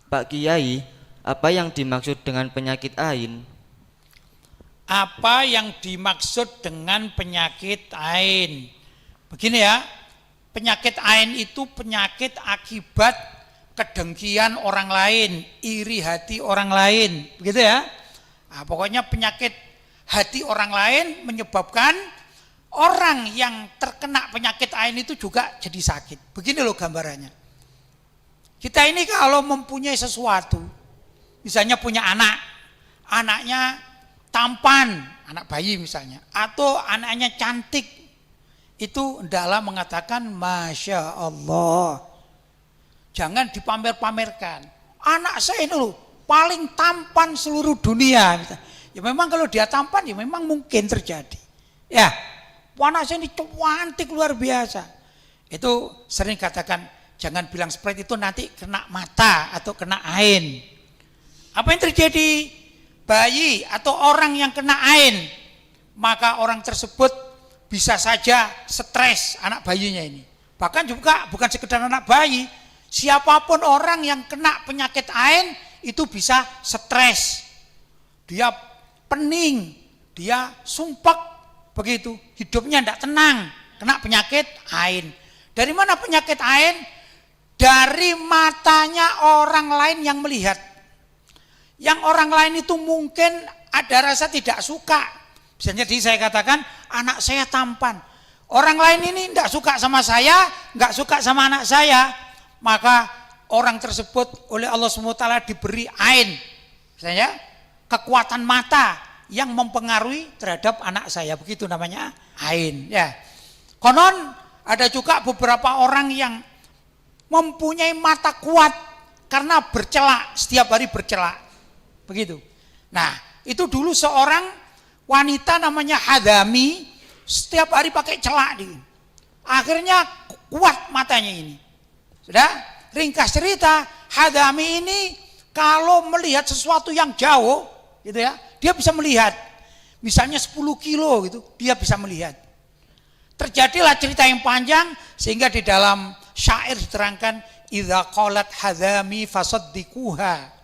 Pak Kiai, apa yang dimaksud dengan penyakit ain? Apa yang dimaksud dengan penyakit ain? Begini ya, penyakit ain itu penyakit akibat kedengkian orang lain, iri hati orang lain, begitu ya. Nah, pokoknya penyakit hati orang lain menyebabkan orang yang terkena penyakit ain itu juga jadi sakit. Begini loh gambarannya. Kita ini kalau mempunyai sesuatu, misalnya punya anak, anaknya tampan, anak bayi misalnya, atau anaknya cantik, itu hendaklah mengatakan Masya Allah. Jangan dipamer-pamerkan. Anak saya ini loh paling tampan seluruh dunia. Ya memang kalau dia tampan ya memang mungkin terjadi. Ya, anak saya ini cantik luar biasa. Itu sering katakan jangan bilang seperti itu, nanti kena mata atau kena ain. Apa yang terjadi? Bayi atau orang yang kena ain, maka orang tersebut bisa saja stres, anak bayinya ini. Bahkan juga bukan sekedar anak bayi, siapapun orang yang kena penyakit ain itu bisa stres. Dia pening, dia sumpek, begitu. Hidupnya tidak tenang, kena penyakit ain. Dari mana penyakit ain? Dari matanya orang lain yang melihat. Yang orang lain itu mungkin ada rasa tidak suka. Misalnya tadi saya katakan anak saya tampan. Orang lain ini tidak suka sama saya, nggak suka sama anak saya. Maka orang tersebut oleh Allah SWT diberi ain. Misalnya kekuatan mata yang mempengaruhi terhadap anak saya. Begitu namanya ain. Ya. Konon ada juga beberapa orang yang mempunyai mata kuat karena bercelak, setiap hari bercelak. Begitu. Nah, itu dulu seorang wanita namanya Hadami, setiap hari pakai celak dia. Akhirnya kuat matanya ini. Sudah? Ringkas cerita, Hadami ini kalau melihat sesuatu yang jauh, gitu ya, dia bisa melihat. Misalnya 10 kilo gitu, dia bisa melihat. Terjadilah cerita yang panjang sehingga di dalam syair diterangkan idza qalat Hadami fasaddiquha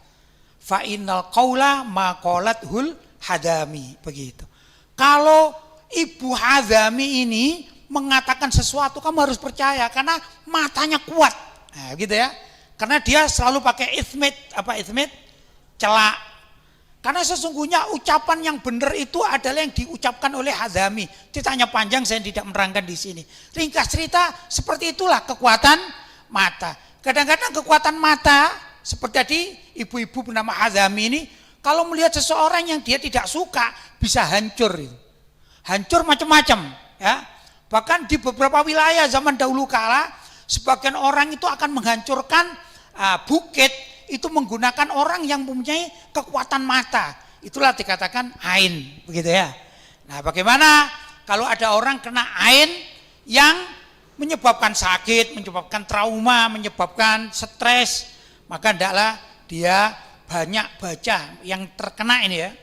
fa innal qaula ma qalat hul Hadami, begitu. Kalau Ibu Hadami ini mengatakan sesuatu, kamu harus percaya karena matanya kuat. Nah, gitu ya. Karena dia selalu pakai ithmit, apa ithmit? Celak. Karena sesungguhnya ucapan yang benar itu adalah yang diucapkan oleh Hadami. Ceritanya panjang, saya tidak menerangkan di sini. Ringkas cerita, seperti itulah kekuatan mata. Kadang-kadang kekuatan mata seperti tadi ibu-ibu bernama Hadami ini, kalau melihat seseorang yang dia tidak suka bisa hancur itu. Hancur macam-macam, ya. Bahkan di beberapa wilayah zaman dahulu kala, sebagian orang itu akan menghancurkan bukit itu menggunakan orang yang mempunyai kekuatan mata. Itulah dikatakan ain, begitu ya. Nah, bagaimana kalau ada orang kena ain yang menyebabkan sakit, menyebabkan trauma, menyebabkan stres, maka hendaklah dia banyak baca yang terkena ini ya.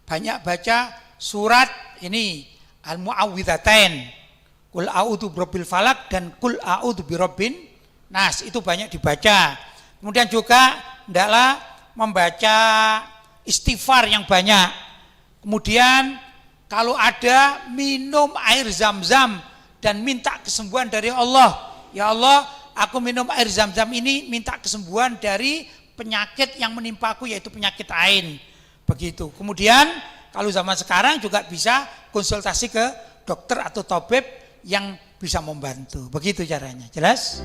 Banyak baca surat ini Al-Mu'awwidzatain. Qul a'udzu birabbil falaq dan qul a'udzu birabbin nas, itu banyak dibaca. Kemudian juga hendaklah membaca istighfar yang banyak. Kemudian kalau ada minum air zam-zam dan minta kesembuhan dari Allah. Ya Allah, aku minum air zam-zam ini minta kesembuhan dari penyakit yang menimpaku, yaitu penyakit ain. Begitu. Kemudian kalau zaman sekarang juga bisa konsultasi ke dokter atau tabib yang bisa membantu. Begitu caranya. Jelas?